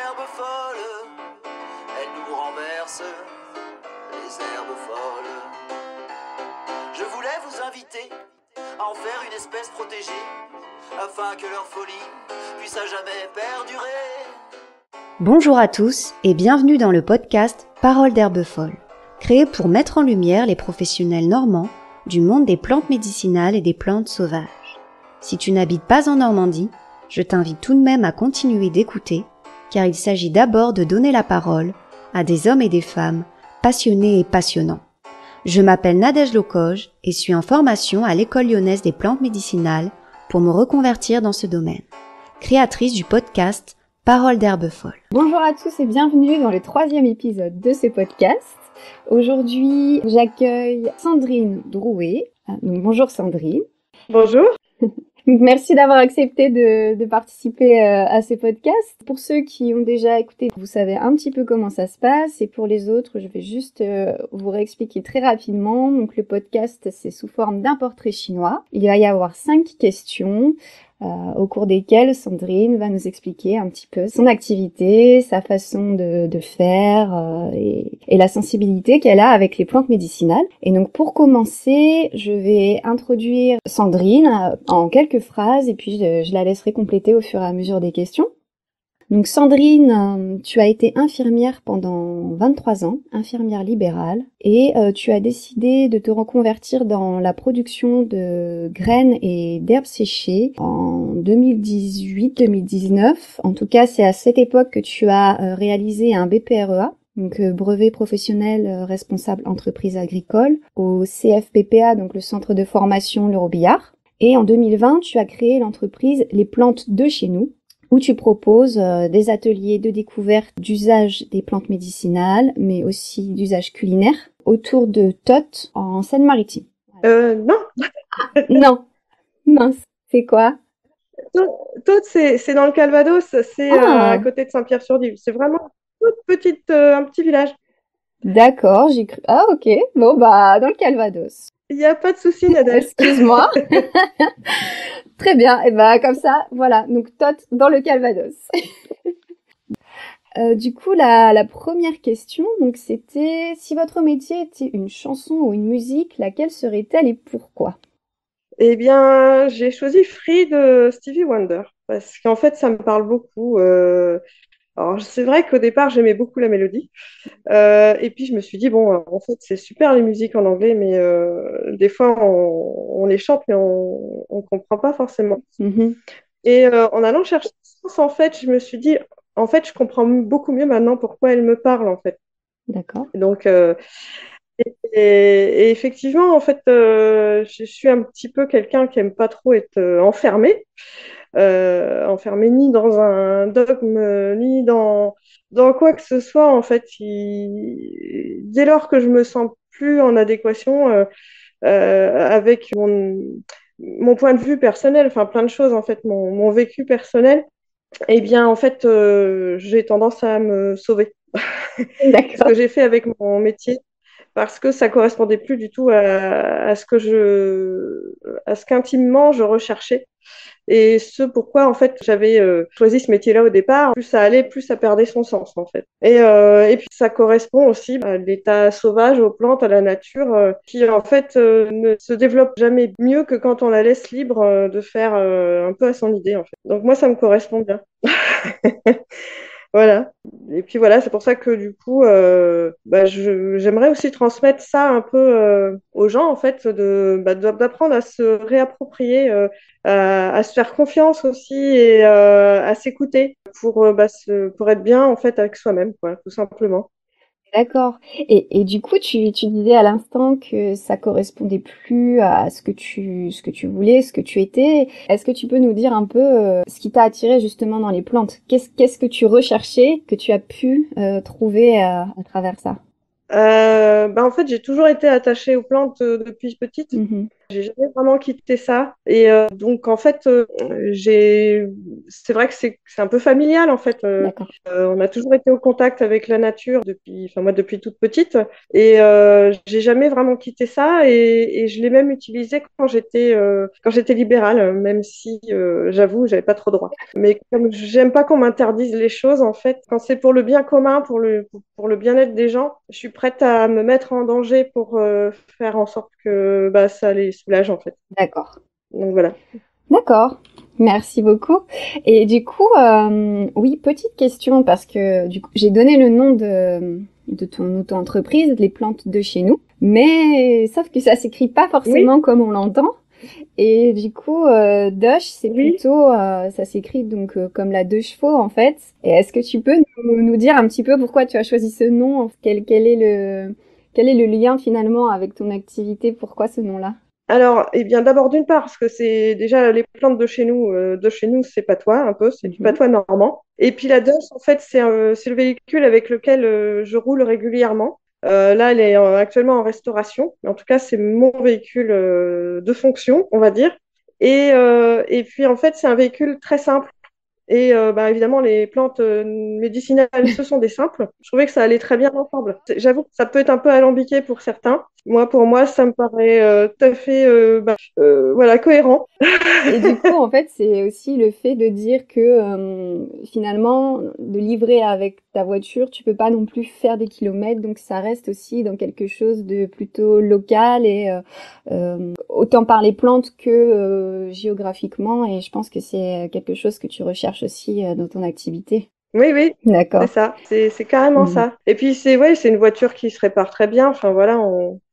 herbes folles, elles nous renversent les herbes folles. Je voulais vous inviter à en faire une espèce protégée, afin que leur folie puisse à jamais perdurer. Bonjour à tous et bienvenue dans le podcast Paroles d'herbes folles, créé pour mettre en lumière les professionnels normands du monde des plantes médicinales et des plantes sauvages. Si tu n'habites pas en Normandie, je t'invite tout de même à continuer d'écouter, car il s'agit d'abord de donner la parole à des hommes et des femmes passionnés et passionnants. Je m'appelle Nadège Locoge et suis en formation à l'École lyonnaise des plantes médicinales pour me reconvertir dans ce domaine. Créatrice du podcast Paroles d'herbes folles. Bonjour à tous et bienvenue dans le 3e épisode de ce podcast. Aujourd'hui, j'accueille Sandrine Drouet. Donc, bonjour Sandrine. Bonjour. Merci d'avoir accepté de participer à ce podcast. Pour ceux qui ont déjà écouté, vous savez un petit peu comment ça se passe. Et pour les autres, je vais juste vous réexpliquer très rapidement. Donc le podcast, c'est sous forme d'un portrait chinois. Il va y avoir 5 questions au cours desquelles Sandrine va nous expliquer un petit peu son activité, sa façon de faire et la sensibilité qu'elle a avec les plantes médicinales. Et donc pour commencer, je vais introduire Sandrine en quelques phrases et puis je la laisserai compléter au fur et à mesure des questions. Donc Sandrine, tu as été infirmière pendant 23 ans, infirmière libérale, et tu as décidé de te reconvertir dans la production de graines et d'herbes séchées en 2018-2019. En tout cas, c'est à cette époque que tu as réalisé un BPREA, donc brevet professionnel responsable entreprise agricole, au CFPPA, donc le centre de formation Le Robillard. Et en 2020, tu as créé l'entreprise Les Plantes de chez nous, où tu proposes des ateliers de découverte d'usage des plantes médicinales, mais aussi d'usage culinaire, autour de Thot, en Seine-Maritime. Non. Non. Mince. C'est quoi? Thot, c'est dans le Calvados, c'est à côté de Saint-Pierre-sur-Dive. C'est vraiment une toute petite, un petit village. D'accord, j'ai cru. Ah, ok. Bon, bah, dans le Calvados. Il n'y a pas de souci, Nadège. Excuse-moi. Très bien. Et bah, comme ça, voilà. Donc, Thot dans le Calvados. Du coup, la première question, donc, c'était si votre métier était une chanson ou une musique, laquelle serait-elle et pourquoi? Eh bien, j'ai choisi Free de Stevie Wonder parce qu'en fait, ça me parle beaucoup. Alors, c'est vrai qu'au départ, j'aimais beaucoup la mélodie. Et puis, je me suis dit, bon, en fait, c'est super les musiques en anglais, mais des fois, on les chante, mais on ne comprend pas forcément. Mhm. Et en allant chercher le sens, en fait, je me suis dit, en fait, je comprends beaucoup mieux maintenant pourquoi elle me parle, en fait. D'accord. Donc, et effectivement, en fait, je suis un petit peu quelqu'un qui aime pas trop être enfermé ni dans un dogme, ni dans quoi que ce soit. En fait, dès lors que je me sens plus en adéquation avec mon point de vue personnel, enfin plein de choses, en fait, mon vécu personnel, eh bien, en fait, j'ai tendance à me sauver. Ce D'accord. que j'ai fait avec mon métier, parce que ça correspondait plus du tout à ce qu'intimement je recherchais. Et ce pourquoi, en fait, j'avais choisi ce métier-là au départ, plus ça allait, plus ça perdait son sens, en fait. Et puis, ça correspond aussi à l'état sauvage, aux plantes, à la nature, qui, en fait, ne se développe jamais mieux que quand on la laisse libre de faire un peu à son idée, en fait. Donc, moi, ça me correspond bien. Voilà. Et puis voilà, c'est pour ça que du coup, j'aimerais aussi transmettre ça un peu aux gens, en fait, d'apprendre à se réapproprier, à se faire confiance aussi et à s'écouter pour être bien, en fait, avec soi-même, quoi, tout simplement. D'accord. Et du coup, tu disais à l'instant que ça correspondait plus à ce que tu voulais, ce que tu étais. Est-ce que tu peux nous dire un peu ce qui t'a attiré justement dans les plantes? Qu'est-ce que tu recherchais, que tu as pu trouver à travers ça? En fait, j'ai toujours été attachée aux plantes depuis petite. Mhm. J'ai jamais vraiment quitté ça. Et donc, en fait, c'est vrai que c'est un peu familial, en fait. D'accord. On a toujours été au contact avec la nature enfin, moi, depuis toute petite. Et j'ai jamais vraiment quitté ça. Et je l'ai même utilisé quand j'étais libérale, même si, j'avoue, j'avais pas trop droit. Mais comme j'aime pas qu'on m'interdise les choses, en fait, quand c'est pour le bien commun, pour le bien-être des gens, je suis prête à me mettre en danger pour faire en sorte que bah, ça les soulage, en fait. D'accord. Donc voilà. D'accord. Merci beaucoup. Et du coup, oui, petite question, parce que du coup, j'ai donné le nom de ton auto-entreprise, Les Plantes de chez nous, mais sauf que ça s'écrit pas Oui, forcément comme on l'entend. Et du coup, Doche, c'est oui. plutôt, ça s'écrit donc comme la deux chevaux en fait. Et est-ce que tu peux nous dire un petit peu pourquoi tu as choisi ce nom? Quel est le lien finalement avec ton activité? Pourquoi ce nom-là? Alors, eh bien, d'abord, d'une part, parce que c'est déjà les plantes de chez nous, c'est patois, un peu, c'est du Mhm. patois normand. Et puis la Doge, en fait, c'est le véhicule avec lequel je roule régulièrement. Là, elle est actuellement en restauration. En tout cas, c'est mon véhicule de fonction, on va dire. Et puis, en fait, c'est un véhicule très simple. Et bah, évidemment, les plantes médicinales, ce sont des simples. Je trouvais que ça allait très bien ensemble. J'avoue que ça peut être un peu alambiqué pour certains. Moi, pour moi, ça me paraît tout à fait voilà, cohérent. Et du coup, en fait, c'est aussi le fait de dire que finalement, de livrer avec ta voiture, tu peux pas non plus faire des kilomètres, donc ça reste aussi dans quelque chose de plutôt local et autant par les plantes que géographiquement. Et je pense que c'est quelque chose que tu recherches aussi dans ton activité. Oui, oui, c'est D'accord. ça. C'est carrément Mhm. ça. Et puis, c'est une voiture qui se répare très bien. Enfin, voilà,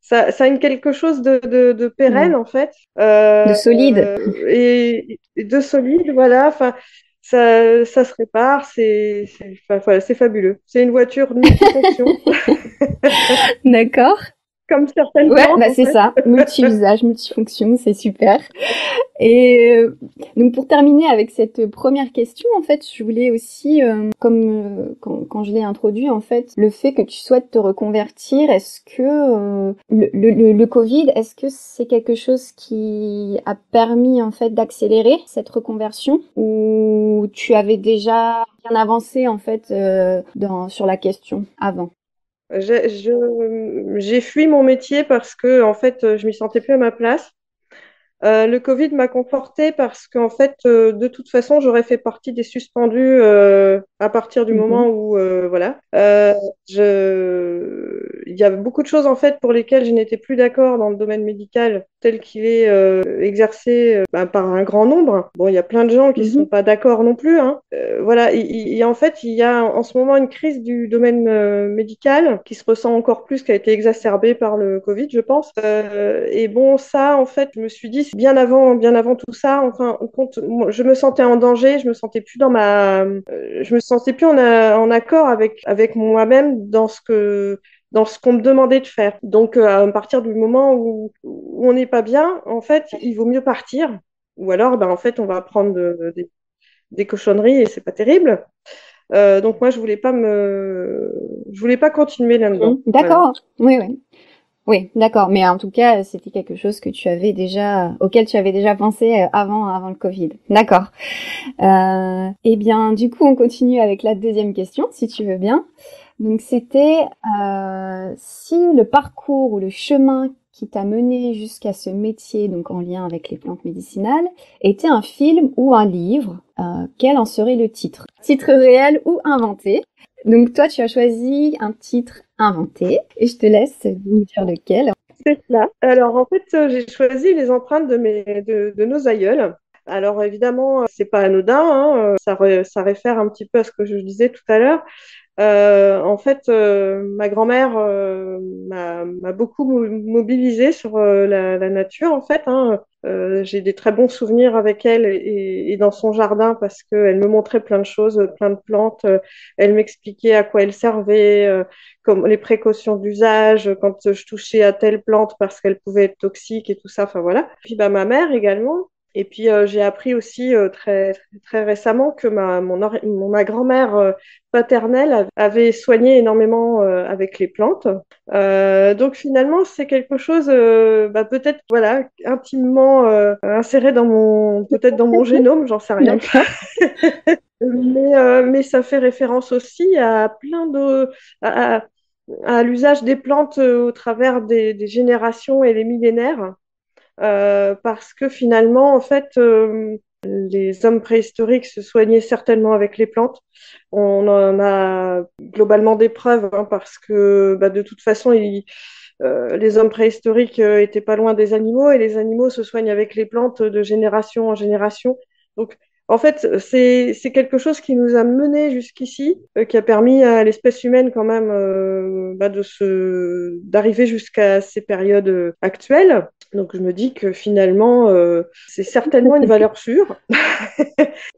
ça a quelque chose de Mhm. pérenne, en fait, De solide. et de solide, voilà. Enfin, ça se répare. Enfin, voilà, c'est fabuleux. C'est une voiture multifonction, D'accord. comme certaines Ouais, plantes, bah en c'est fait. ça. Multi-usage, multifonction, c'est super. Et donc pour terminer avec cette première question, en fait, je voulais aussi, comme quand je l'ai introduit, en fait, le fait que tu souhaites te reconvertir, est-ce que le Covid, est-ce que c'est quelque chose qui a permis en fait d'accélérer cette reconversion ou tu avais déjà bien avancé en fait sur la question avant? J'ai fui mon métier parce que, en fait, je m'y sentais plus à ma place. Le Covid m'a confortée parce qu'en fait, de toute façon, j'aurais fait partie des suspendus à partir du Mhm. moment où, voilà. Il y a beaucoup de choses en fait pour lesquelles je n'étais plus d'accord dans le domaine médical tel qu'il est exercé bah, par un grand nombre. Bon, il y a plein de gens qui ne sont Mhm. pas d'accord non plus, hein. Voilà. En fait, il y a en ce moment une crise du domaine médical qui se ressent encore plus, qui a été exacerbée par le Covid, je pense. Et bon, ça, en fait, je me suis dit, bien avant tout ça, enfin, on compte, moi, je me sentais en danger, je me sentais plus en accord avec moi-même dans ce qu'on me demandait de faire. Donc, à partir du moment où on n'est pas bien, en fait, il vaut mieux partir. Ou alors, ben, en fait, on va prendre des cochonneries et c'est pas terrible. Donc, moi, je voulais pas continuer là-dedans. Mhm. Voilà. D'accord. Oui, oui. Oui, d'accord. Mais en tout cas, c'était quelque chose que tu avais déjà, auquel tu avais déjà pensé avant le Covid. D'accord. Eh bien, du coup, on continue avec la deuxième question, si tu veux bien. Donc, c'était si le parcours ou le chemin qui t'a mené jusqu'à ce métier, donc en lien avec les plantes médicinales, était un film ou un livre, quel en serait le titre? Titre réel ou inventé? Donc, toi, tu as choisi un titre inventé et je te laisse nous dire lequel. C'est cela. Alors, en fait, j'ai choisi les empreintes de nos aïeuls. Alors, évidemment, c'est pas anodin, hein, ça réfère un petit peu à ce que je disais tout à l'heure. En fait, ma grand-mère m'a beaucoup mobilisée sur la nature, en fait, hein. J'ai des très bons souvenirs avec elle et dans son jardin parce qu'elle me montrait plein de choses, plein de plantes. Elle m'expliquait à quoi elles servaient, comme les précautions d'usage, quand je touchais à telle plante parce qu'elle pouvait être toxique et tout ça. Enfin voilà. Puis bah, ma mère également. Et puis j'ai appris aussi très, très récemment que ma grand-mère paternelle avait soigné énormément avec les plantes. Donc finalement, c'est quelque chose peut-être voilà intimement inséré peut-être dans mon génome, j'en sais rien. D'accord. Mais ça fait référence aussi à à, à- à l'usage des plantes au travers des générations et des millénaires. Parce que finalement, en fait, les hommes préhistoriques se soignaient certainement avec les plantes. On en a globalement des preuves, hein, parce que de toute façon, les hommes préhistoriques étaient pas loin des animaux et les animaux se soignent avec les plantes de génération en génération. Donc, en fait, c'est quelque chose qui nous a menés jusqu'ici, qui a permis à l'espèce humaine quand même d'arriver jusqu'à ces périodes actuelles. Donc, je me dis que finalement, c'est certainement une valeur sûre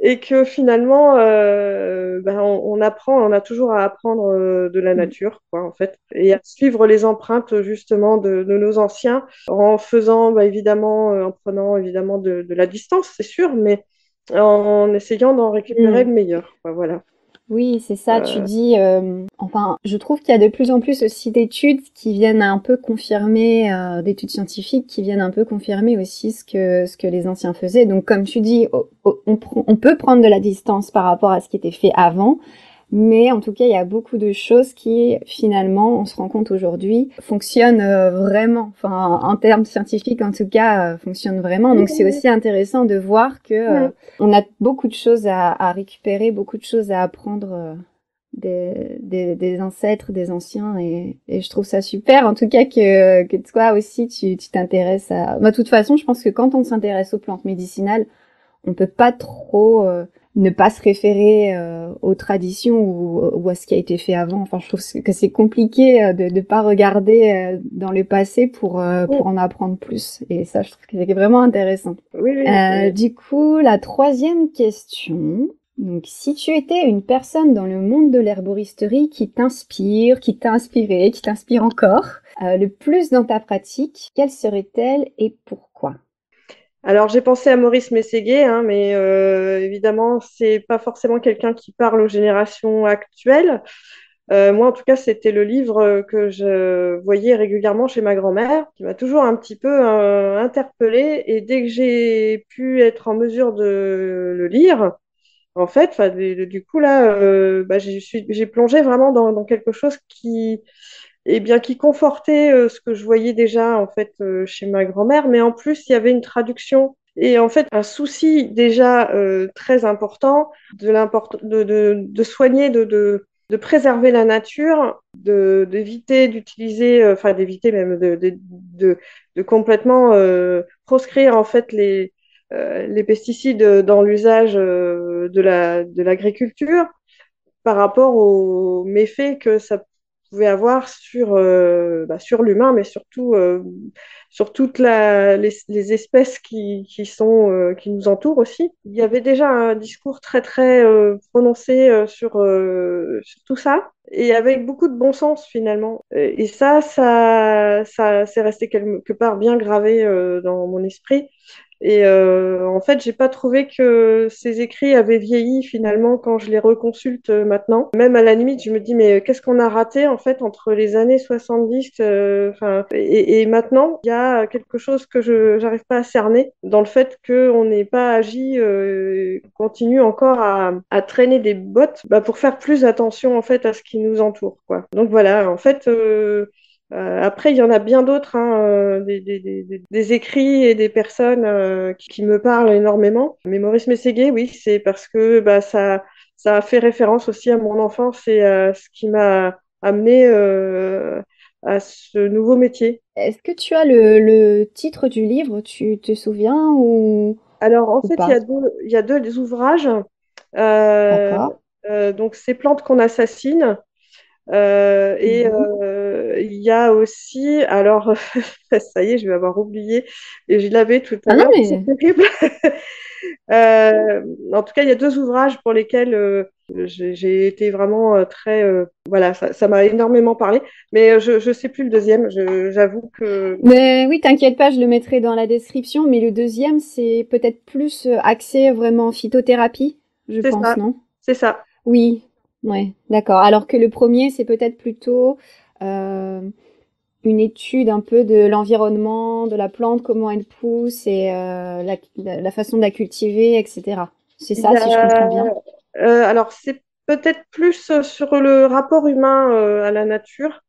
et que finalement, on a toujours à apprendre de la nature, quoi, en fait, et à suivre les empreintes justement de nos anciens en faisant, évidemment, en prenant évidemment de la distance, c'est sûr, mais en essayant d'en récupérer Mm. le meilleur, quoi, voilà. Oui, c'est ça, tu Euh, dis, enfin, je trouve qu'il y a de plus en plus aussi d'études qui viennent un peu confirmer, d'études scientifiques qui viennent un peu confirmer aussi ce que les anciens faisaient. Donc, comme tu dis, on peut prendre de la distance par rapport à ce qui était fait avant, mais en tout cas, il y a beaucoup de choses qui, finalement, on se rend compte aujourd'hui, fonctionnent vraiment. Enfin, en termes scientifiques, en tout cas, fonctionnent vraiment. Donc, c'est aussi intéressant de voir que on a beaucoup de choses à récupérer, beaucoup de choses à apprendre des ancêtres, des anciens, et je trouve ça super. En tout cas, que toi aussi, tu t'intéresses à... De toute façon, je pense que quand on s'intéresse aux plantes médicinales, on peut pas trop ne pas se référer aux traditions ou à ce qui a été fait avant. Enfin, je trouve que c'est compliqué de pas regarder dans le passé pour en apprendre plus. Et ça, je trouve que c'est vraiment intéressant. oui, oui, oui. Du coup, la troisième question. Donc, si tu étais une personne dans le monde de l'herboristerie qui t'inspire, qui t'a inspiré, qui t'inspire encore, le plus dans ta pratique, quelle serait-elle et pourquoi? Alors, j'ai pensé à Maurice Mességuet, hein, mais évidemment, c'est pas forcément quelqu'un qui parle aux générations actuelles. Moi, en tout cas, c'était le livre que je voyais régulièrement chez ma grand-mère, qui m'a toujours un petit peu interpellée. Et dès que j'ai pu être en mesure de le lire, en fait, du coup, là, j'ai plongé vraiment dans quelque chose qui confortait ce que je voyais déjà, en fait, chez ma grand-mère. Mais en plus, il y avait une traduction. Et en fait, un souci déjà très important de soigner, de préserver la nature, d'éviter d'utiliser, enfin d'éviter même de complètement proscrire en fait les pesticides dans l'usage de l'agriculture par rapport aux méfaits que ça pouvait avoir sur l'humain, mais surtout sur toutes les espèces qui nous entourent aussi. Il y avait déjà un discours très, très prononcé sur tout ça, et avec beaucoup de bon sens finalement. Et ça c'est resté quelque part bien gravé dans mon esprit. Et en fait, j'ai pas trouvé que ces écrits avaient vieilli finalement quand je les reconsulte maintenant. Même à la limite, je me dis, mais qu'est-ce qu'on a raté en fait entre les années 70 et maintenant? Il y a quelque chose que je j'arrive pas à cerner dans le fait qu'on n'ait pas agi, continue encore à traîner des bottes pour faire plus attention en fait à ce qui nous entoure, quoi. Donc voilà, en fait. Après, il y en a bien d'autres, hein, des écrits et des personnes qui me parlent énormément. Mais Maurice Mességuet, oui, c'est parce que ça a fait référence aussi à mon enfance et à ce qui m'a amené à ce nouveau métier. Est-ce que tu as le titre du livre, tu te souviens Alors, en ou fait, pas? il y a deux ouvrages. Euh, D'accord. donc, Ces plantes qu'on assassine. Mhm. Il y a aussi, alors ça y est, je vais avoir oublié, et je l'avais tout à Ah non, l'heure, c'est mais terrible. En tout cas, il y a deux ouvrages pour lesquels J'ai été vraiment très... voilà, ça m'a énormément parlé. Mais je sais plus le deuxième. J'avoue que... Mais oui, t'inquiète pas, je le mettrai dans la description. Mais le deuxième, c'est peut-être plus axé vraiment phytothérapie, je C'est pense, ça. non? C'est ça. Oui, ouais, d'accord. Alors que le premier, c'est peut-être plutôt euh, une étude un peu de l'environnement, de la plante, comment elle pousse et la façon de la cultiver, etc. C'est Il y ça, si je comprends bien. a, alors, c'est peut-être plus sur le rapport humain à la nature.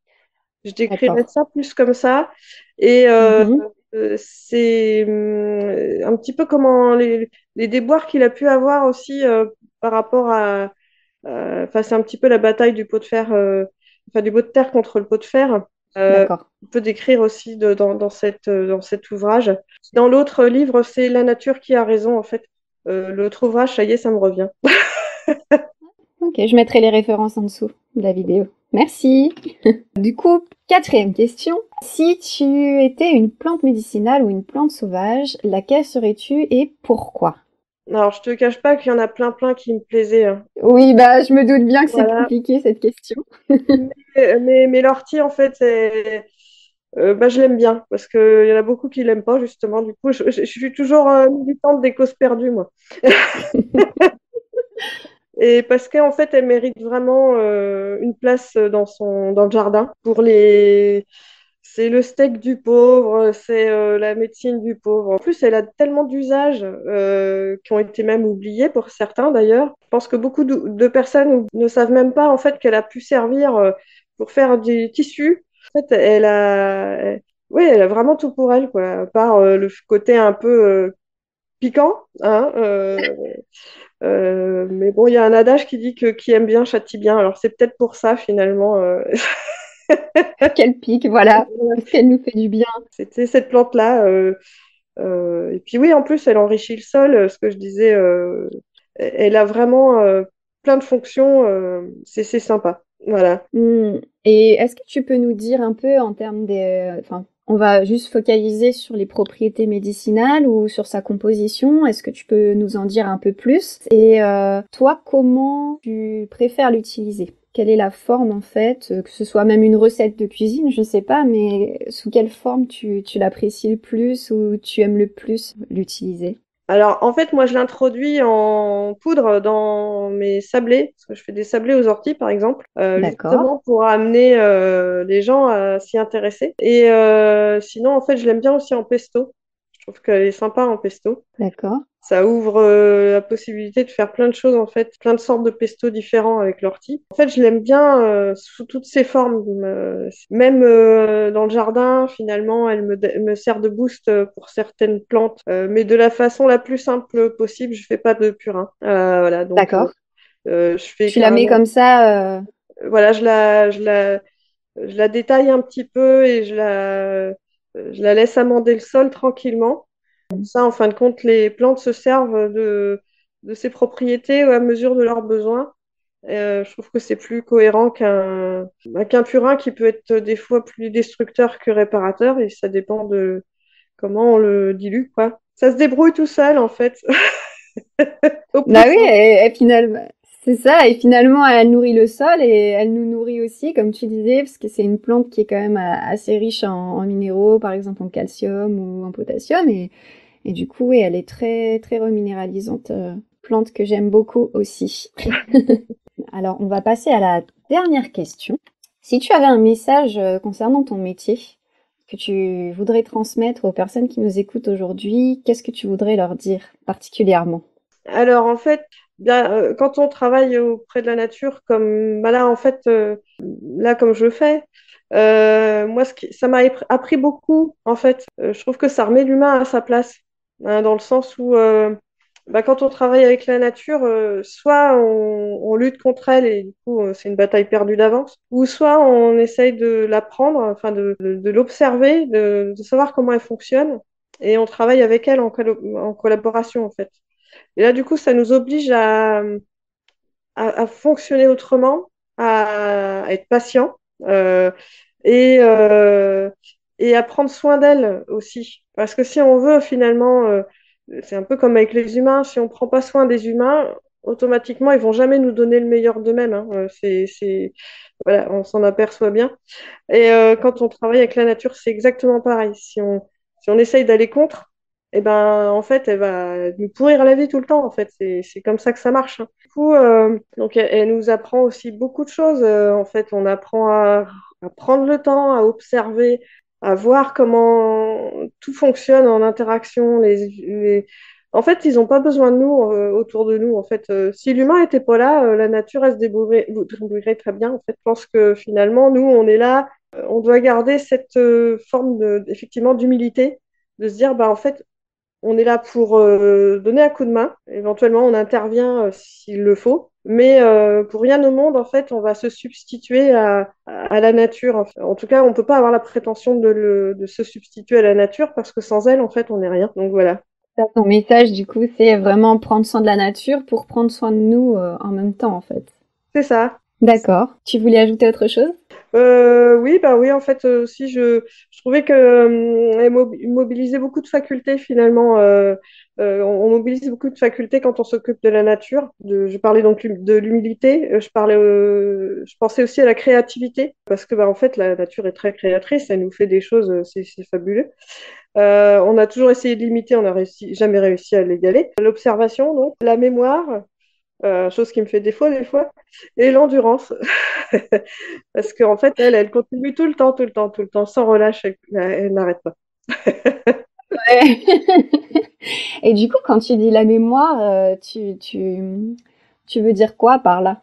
Je décrirais D'accord. ça plus comme ça. Et Mhm. c'est un petit peu comment les déboires qu'il a pu avoir aussi par rapport à... Enfin, c'est un petit peu la bataille du pot de fer, enfin, du pot de terre contre le pot de fer. D'accord. On peut décrire aussi dans cet ouvrage. Dans l'autre livre, c'est La nature qui a raison, en fait. L'autre ouvrage, ça y est, ça me revient. Ok, je mettrai les références en dessous de la vidéo. Merci. Du coup, quatrième question. Si tu étais une plante médicinale ou une plante sauvage, laquelle serais-tu et pourquoi? Alors, je te cache pas qu'il y en a plein qui me plaisaient, hein. Oui, bah, je me doute bien que c'est Voilà. compliqué cette question. Mais l'ortie, en fait, bah, je l'aime bien parce qu'il y en a beaucoup qui l'aiment pas, justement. Du coup, je suis toujours militante des causes perdues, moi. Et parce qu'en fait, elle mérite vraiment une place dans le jardin. C'est le steak du pauvre, c'est la médecine du pauvre. En plus, elle a tellement d'usages qui ont été même oubliés pour certains d'ailleurs. Je pense que beaucoup de personnes ne savent même pas en fait qu'elle a pu servir pour faire du tissu. En fait, oui, elle a vraiment tout pour elle, quoi. À part le côté un peu piquant, hein. Mais bon, il y a un adage qui dit que qui aime bien châtie bien. Alors c'est peut-être pour ça finalement. Quel pic, voilà, parce qu'elle nous fait du bien. C'était cette plante-là. Et puis oui, en plus, elle enrichit le sol. Ce que je disais, elle a vraiment plein de fonctions. C'est sympa. Voilà. Hmm. Et est-ce que tu peux nous dire un peu en termes des... Enfin, on va juste focaliser sur les propriétés médicinales ou sur sa composition. Est-ce que tu peux nous en dire un peu plus? Et toi, comment tu préfères l'utiliser? Quelle est la forme en fait? Que ce soit même une recette de cuisine, je sais pas, mais sous quelle forme tu l'apprécies le plus ou tu aimes le plus l'utiliser? Alors, en fait, moi, je l'introduis en poudre dans mes sablés, parce que je fais des sablés aux orties, par exemple, D'accord, justement pour amener les gens à s'y intéresser. Et sinon, en fait, je l'aime bien aussi en pesto. Je trouve qu'elle est sympa en pesto. d'accord. Ça ouvre la possibilité de faire plein de choses, en fait, plein de sortes de pesto différents avec l'ortie. En fait, je l'aime bien sous toutes ses formes. Même dans le jardin, finalement, me sert de boost pour certaines plantes, mais de la façon la plus simple possible. Je fais pas de purin. Voilà, donc D'accord. je fais Tu la mets carrément. comme ça, Voilà, je la détaille un petit peu et je la laisse amender le sol tranquillement. Ça, en fin de compte, les plantes se servent de ces propriétés à mesure de leurs besoins. Je trouve que c'est plus cohérent qu'un purin qui peut être des fois plus destructeur que réparateur et ça dépend de comment on le dilue, quoi. Ça se débrouille tout seul, en fait, au plus Bah oui, simple. et finalement, c'est ça. Et finalement, elle nourrit le sol et elle nous nourrit aussi, comme tu disais, parce que c'est une plante qui est quand même assez riche en minéraux, par exemple en calcium ou en potassium. Et du coup, oui, elle est très, très reminéralisante. Plante que j'aime beaucoup aussi. Alors, on va passer à la dernière question. Si tu avais un message concernant ton métier que tu voudrais transmettre aux personnes qui nous écoutent aujourd'hui, qu'est-ce que tu voudrais leur dire particulièrement? Alors, en fait, bien, quand on travaille auprès de la nature, comme bah là, en fait, là, comme je le fais, moi, ça m'a appris beaucoup, en fait. Je trouve que ça remet l'humain à sa place, hein, dans le sens où, bah, quand on travaille avec la nature, soit on lutte contre elle et du coup, c'est une bataille perdue d'avance, ou soit on essaye de l'apprendre, enfin, de l'observer, de savoir comment elle fonctionne, et on travaille avec elle en collaboration, en fait. Et là, du coup, ça nous oblige à fonctionner autrement, à être patient euh, et, euh, et à prendre soin d'elle aussi. Parce que si on veut finalement, c'est un peu comme avec les humains, si on ne prend pas soin des humains, automatiquement, ils vont jamais nous donner le meilleur d'eux-mêmes, hein. Voilà, on s'en aperçoit bien. Et quand on travaille avec la nature, c'est exactement pareil. Si on essaye d'aller contre, eh ben, en fait, elle va nous pourrir la vie tout le temps. En fait, c'est comme ça que ça marche, hein. Du coup, donc, elle nous apprend aussi beaucoup de choses. En fait, on apprend à prendre le temps, à observer, à voir comment tout fonctionne en interaction. En fait, ils n'ont pas besoin de nous autour de nous. En fait, si l'humain n'était pas là, la nature, elle se débrouillerait très bien. En fait, je pense que finalement, nous, on est là, on doit garder cette forme effectivement d'humilité, de se dire, bah, en fait, on est là pour donner un coup de main. Éventuellement, on intervient s'il le faut. Mais pour rien au monde, en fait, on va se substituer à la nature. En tout cas, on ne peut pas avoir la prétention de se substituer à la nature parce que sans elle, en fait, on n'est rien. Donc voilà. Ça, ton message, du coup, c'est vraiment prendre soin de la nature pour prendre soin de nous en même temps, en fait. C'est ça. D'accord. Tu voulais ajouter autre chose? Oui, bah oui, en fait, aussi, je trouvais que elle mobilisait beaucoup de facultés finalement. On mobilise beaucoup de facultés quand on s'occupe de la nature. Je parlais donc de l'humilité. Je pensais aussi à la créativité parce que, bah, en fait, la nature est très créatrice. Elle nous fait des choses, c'est fabuleux. On a toujours essayé de l'imiter, on n'a jamais réussi à l'égaler. L'observation, donc, la mémoire. Chose qui me fait défaut des fois, et l'endurance. Parce qu'en fait, elle continue tout le temps, tout le temps, tout le temps, sans relâche, elle n'arrête pas. Ouais. Et du coup, quand tu dis la mémoire, tu veux dire quoi par là?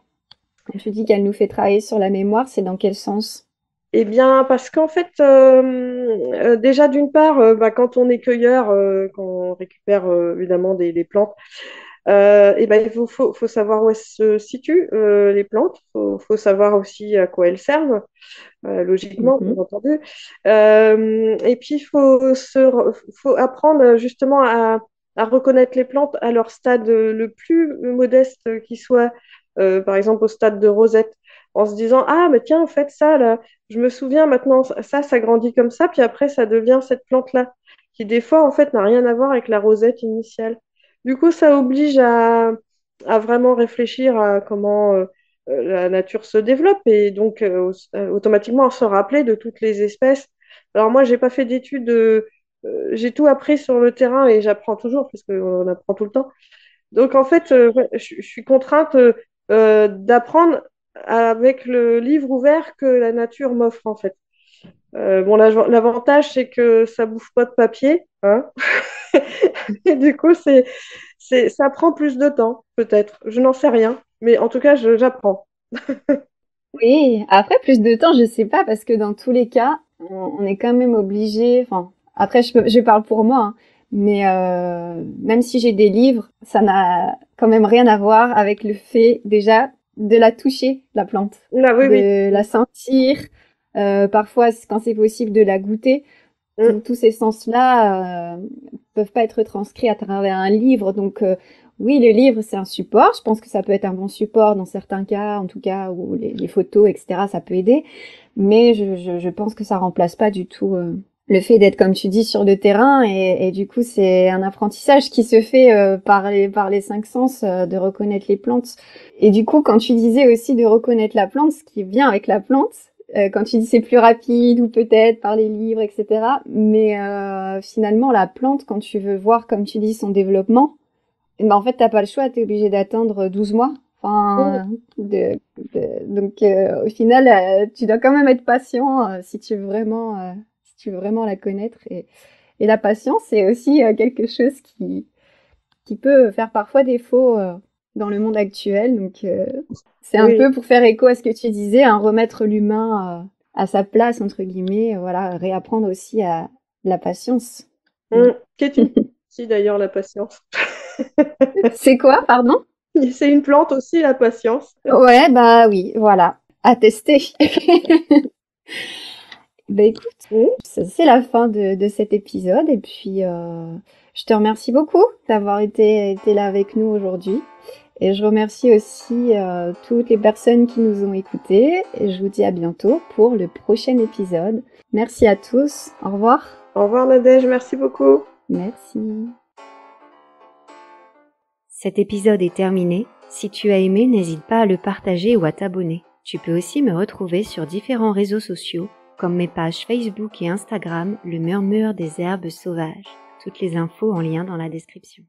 Quand tu dis qu'elle nous fait travailler sur la mémoire, c'est dans quel sens? Eh bien, parce qu'en fait, déjà d'une part, bah, quand on est cueilleur, quand on récupère évidemment des plantes, eh ben, faut savoir où elles se situent, les plantes. Faut savoir aussi à quoi elles servent. Logiquement, Mhm. bien entendu. Et puis, faut apprendre justement à reconnaître les plantes à leur stade le plus modeste qui soit, par exemple au stade de rosette, en se disant, ah, mais tiens, en fait, ça, là, je me souviens maintenant, ça grandit comme ça, puis après, ça devient cette plante-là, qui des fois, en fait, n'a rien à voir avec la rosette initiale. Du coup, ça oblige à vraiment réfléchir à comment la nature se développe et donc automatiquement se rappeler de toutes les espèces. Alors moi, j'ai pas fait d'études, j'ai tout appris sur le terrain et j'apprends toujours parce qu'on apprend tout le temps. Donc en fait, ouais, je suis contrainte d'apprendre avec le livre ouvert que la nature m'offre en fait. Bon, l'avantage, c'est que ça bouffe pas de papier, hein. Et du coup, ça prend plus de temps, peut-être. Je n'en sais rien, mais en tout cas, j'apprends. Oui, après plus de temps, je sais pas, parce que dans tous les cas, on est quand même obligé. Enfin, après, je parle pour moi, hein, mais même si j'ai des livres, ça n'a quand même rien à voir avec le fait déjà de la toucher, la plante, Ah oui, oui. de la sentir, parfois quand c'est possible de la goûter. Mm. Tous ces sens-là peuvent pas être transcrits à travers un livre. Donc oui, le livre, c'est un support. Je pense que ça peut être un bon support dans certains cas, en tout cas, où les photos, etc., ça peut aider. Mais je pense que ça remplace pas du tout le fait d'être, comme tu dis, sur le terrain. Et du coup, c'est un apprentissage qui se fait par les cinq sens, de reconnaître les plantes. Et du coup, quand tu disais aussi de reconnaître la plante, ce qui vient avec la plante, quand tu dis c'est plus rapide ou peut-être par les livres, etc. Mais finalement, la plante, quand tu veux voir, comme tu dis, son développement, eh ben, en fait, t'as pas le choix, t'es obligé d'attendre 12 mois. Mm. Enfin, donc au final, tu dois quand même être patient si tu veux vraiment la connaître. Et la patience, c'est aussi quelque chose qui peut faire parfois défaut dans le monde actuel. Donc, c'est un Oui. peu pour faire écho à ce que tu disais, hein, remettre l'humain à sa place, entre guillemets, voilà, réapprendre aussi à la patience. Mm. Qui est une plante aussi d'ailleurs, la patience. C'est quoi, pardon? C'est une plante aussi, la patience. Ouais, bah oui, voilà, à tester. Bah écoute, Mm. c'est la fin de cet épisode et puis je te remercie beaucoup d'avoir été là avec nous aujourd'hui. Et je remercie aussi toutes les personnes qui nous ont écoutés. Et je vous dis à bientôt pour le prochain épisode. Merci à tous. Au revoir. Au revoir Nadège, merci beaucoup. Merci. Cet épisode est terminé. Si tu as aimé, n'hésite pas à le partager ou à t'abonner. Tu peux aussi me retrouver sur différents réseaux sociaux, comme mes pages Facebook et Instagram, Le Murmure des Herbes Sauvages. Toutes les infos en lien dans la description.